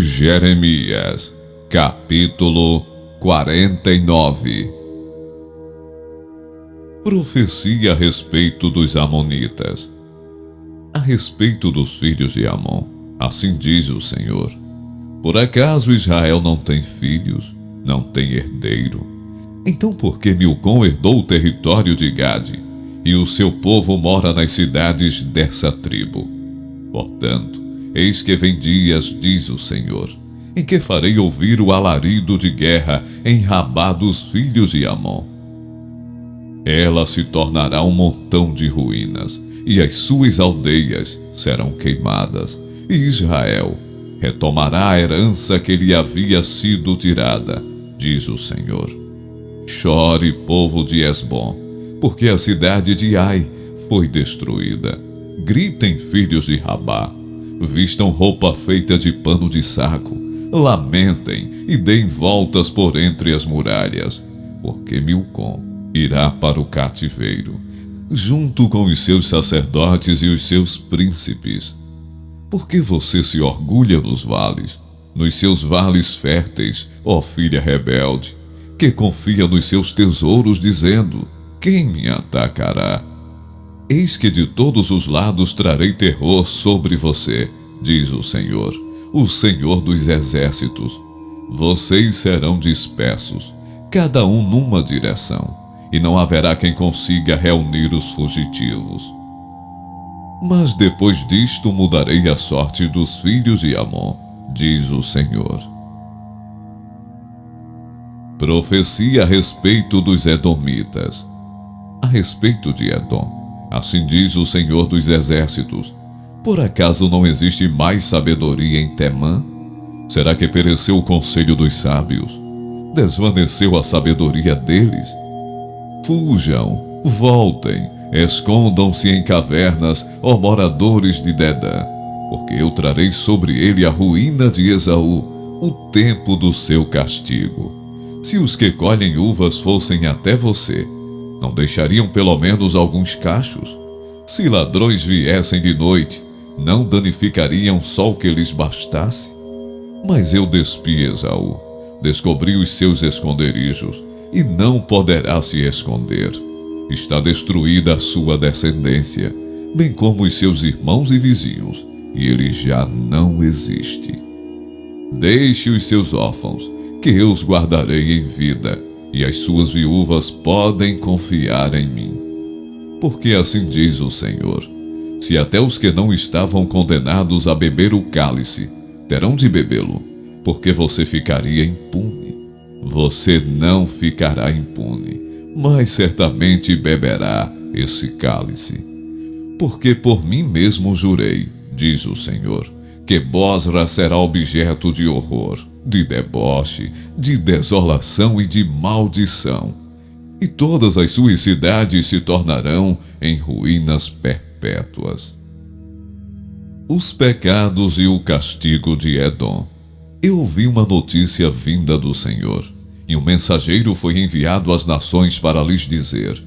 Jeremias, capítulo 49. Profecia a respeito dos Amonitas. A respeito dos filhos de Amon, assim diz o Senhor: por acaso Israel não tem filhos, não tem herdeiro? Então por que Milcom herdou o território de Gade, e o seu povo mora nas cidades dessa tribo? Portanto, eis que vem dias, diz o Senhor, em que farei ouvir o alarido de guerra em Rabá dos filhos de Amon. Ela se tornará um montão de ruínas, e as suas aldeias serão queimadas, e Israel retomará a herança que lhe havia sido tirada, diz o Senhor. Chore, povo de Esbom, porque a cidade de Ai foi destruída. Gritem, filhos de Rabá, vistam roupa feita de pano de saco, lamentem e deem voltas por entre as muralhas, porque Milcom irá para o cativeiro, junto com os seus sacerdotes e os seus príncipes. Porque você se orgulha nos seus vales férteis, ó filha rebelde, que confia nos seus tesouros, dizendo: quem me atacará? Eis que de todos os lados trarei terror sobre você, diz o Senhor dos exércitos. Vocês serão dispersos, cada um numa direção, e não haverá quem consiga reunir os fugitivos. Mas depois disto mudarei a sorte dos filhos de Amon, diz o Senhor. Profecia a respeito dos Edomitas. A respeito de Edom, assim diz o Senhor dos exércitos: por acaso não existe mais sabedoria em Temã? Será que pereceu o conselho dos sábios? Desvaneceu a sabedoria deles? Fujam, voltem, escondam-se em cavernas, ó moradores de Dedã, porque eu trarei sobre ele a ruína de Esaú, o tempo do seu castigo. Se os que colhem uvas fossem até você, não deixariam pelo menos alguns cachos? Se ladrões viessem de noite, não danificariam só o que lhes bastasse? Mas eu despi Esaú, descobri os seus esconderijos, e não poderá se esconder. Está destruída a sua descendência, bem como os seus irmãos e vizinhos, e ele já não existe. Deixe os seus órfãos, que eu os guardarei em vida, e as suas viúvas podem confiar em mim. Porque assim diz o Senhor: se até os que não estavam condenados a beber o cálice terão de bebê-lo, porque você ficaria impune. Você não ficará impune, mas certamente beberá esse cálice. Porque por mim mesmo jurei, diz o Senhor, que Bosra será objeto de horror, de deboche, de desolação e de maldição, e todas as suas cidades se tornarão em ruínas perpétuas. Os pecados e o castigo de Edom. Eu ouvi uma notícia vinda do Senhor, e um mensageiro foi enviado às nações para lhes dizer: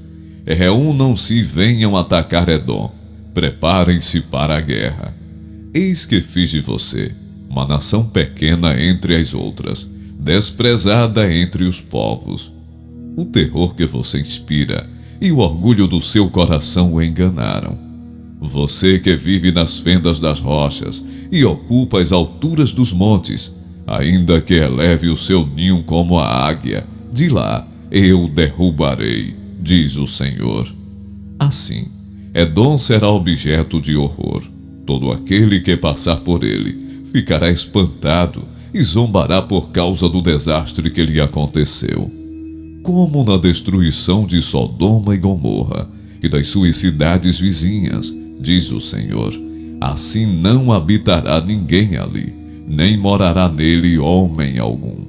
reúnam-se e venham atacar Edom, preparem-se para a guerra. Eis que fiz de você uma nação pequena entre as outras, desprezada entre os povos. O terror que você inspira e o orgulho do seu coração o enganaram. Você que vive nas fendas das rochas e ocupa as alturas dos montes, ainda que eleve o seu ninho como a águia, de lá eu derrubarei, diz o Senhor. Assim, Edom será objeto de horror. Todo aquele que passar por ele ficará espantado e zombará por causa do desastre que lhe aconteceu. Como na destruição de Sodoma e Gomorra e das suas cidades vizinhas, diz o Senhor, assim não habitará ninguém ali, nem morará nele homem algum.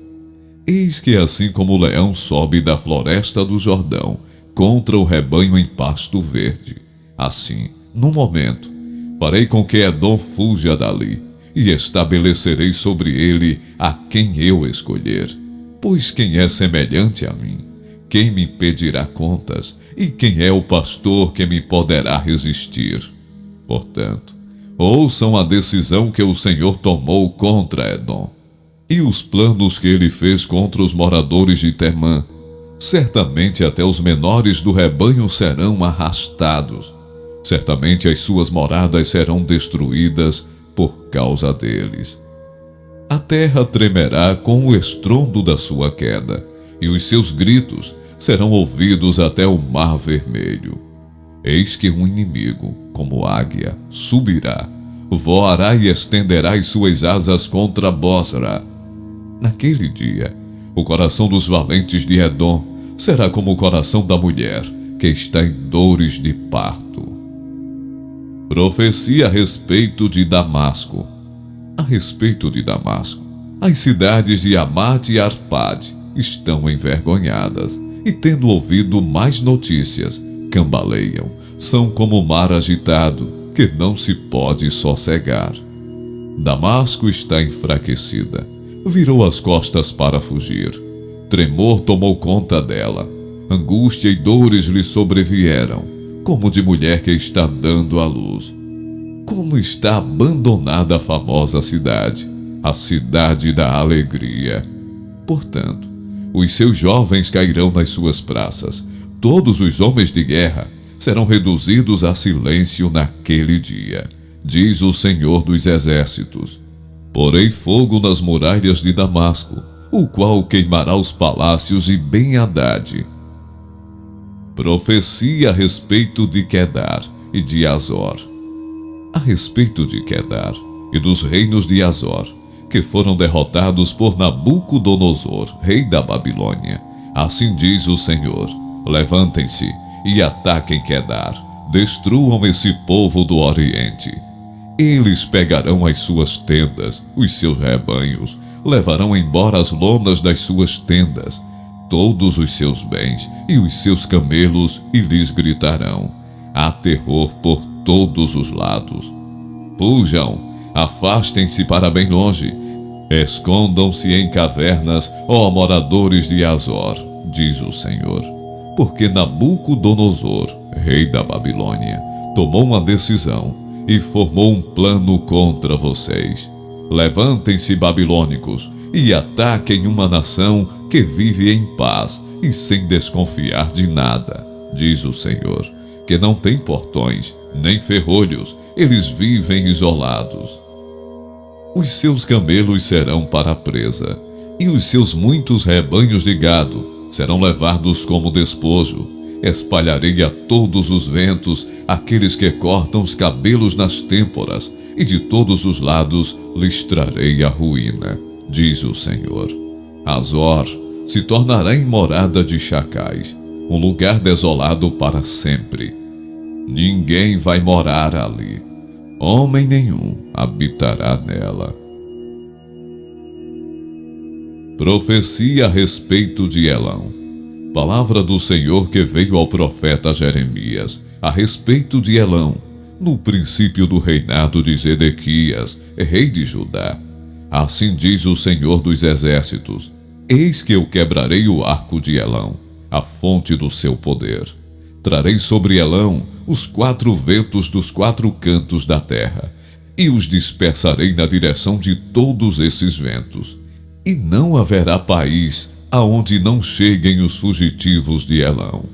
Eis que assim como o leão sobe da floresta do Jordão contra o rebanho em pasto verde, assim, no momento, farei com que Edom fuja dali, e estabelecerei sobre ele a quem eu escolher. Pois quem é semelhante a mim? Quem me pedirá contas? E quem é o pastor que me poderá resistir? Portanto, ouçam a decisão que o Senhor tomou contra Edom. E os planos que ele fez contra os moradores de Temã, certamente até os menores do rebanho serão arrastados. Certamente as suas moradas serão destruídas por causa deles. A terra tremerá com o estrondo da sua queda, e os seus gritos serão ouvidos até o mar vermelho. Eis que um inimigo, como águia, subirá, voará e estenderá as suas asas contra Bosra. Naquele dia, o coração dos valentes de Edom será como o coração da mulher que está em dores de parto. Profecia a respeito de Damasco. A respeito de Damasco, as cidades de Amate e Arpade estão envergonhadas, e tendo ouvido mais notícias, cambaleiam, são como o mar agitado, que não se pode sossegar. Damasco está enfraquecida, virou as costas para fugir. Tremor tomou conta dela, angústia e dores lhe sobrevieram, como de mulher que está dando à luz. Como está abandonada a famosa cidade, a cidade da alegria. Portanto, os seus jovens cairão nas suas praças, todos os homens de guerra serão reduzidos a silêncio naquele dia, diz o Senhor dos Exércitos. Porei fogo nas muralhas de Damasco, o qual queimará os palácios e Ben-Hadad. Profecia a respeito de Quedar e de Azor. A respeito de Quedar e dos reinos de Azor, que foram derrotados por Nabucodonosor, rei da Babilônia. Assim diz o Senhor: levantem-se e ataquem Quedar, destruam esse povo do Oriente. Eles pegarão as suas tendas, os seus rebanhos, levarão embora as lonas das suas tendas, todos os seus bens e os seus camelos, e lhes gritarão: há terror por todos os lados. Fujam, afastem-se para bem longe, escondam-se em cavernas, ó moradores de Azor, diz o Senhor. Porque Nabucodonosor, rei da Babilônia, tomou uma decisão e formou um plano contra vocês. Levantem-se, babilônicos, e ataquem uma nação que vive em paz e sem desconfiar de nada, diz o Senhor, que não tem portões, nem ferrolhos, eles vivem isolados. Os seus camelos serão para a presa, e os seus muitos rebanhos de gado serão levados como despojo. Espalharei a todos os ventos aqueles que cortam os cabelos nas têmporas, e de todos os lados lhes trarei a ruína, diz o Senhor. Azor se tornará em morada de chacais, um lugar desolado para sempre. Ninguém vai morar ali, homem nenhum habitará nela. Profecia a respeito de Elão. Palavra do Senhor que veio ao profeta Jeremias a respeito de Elão, no princípio do reinado de Zedequias, rei de Judá. Assim diz o Senhor dos Exércitos: eis que eu quebrarei o arco de Elão, a fonte do seu poder. Trarei sobre Elão os 4 ventos dos 4 cantos da terra, e os dispersarei na direção de todos esses ventos. E não haverá país aonde não cheguem os fugitivos de Elão.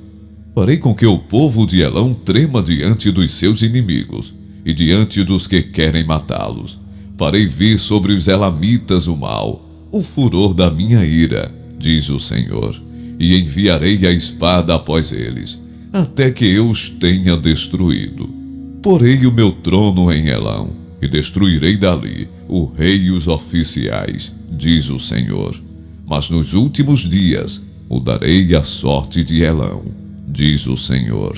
Farei com que o povo de Elão trema diante dos seus inimigos e diante dos que querem matá-los. Farei vir sobre os elamitas o mal, o furor da minha ira, diz o Senhor, e enviarei a espada após eles, até que eu os tenha destruído. Porei o meu trono em Elão, e destruirei dali o rei e os oficiais, diz o Senhor. Mas nos últimos dias mudarei a sorte de Elão, diz o Senhor.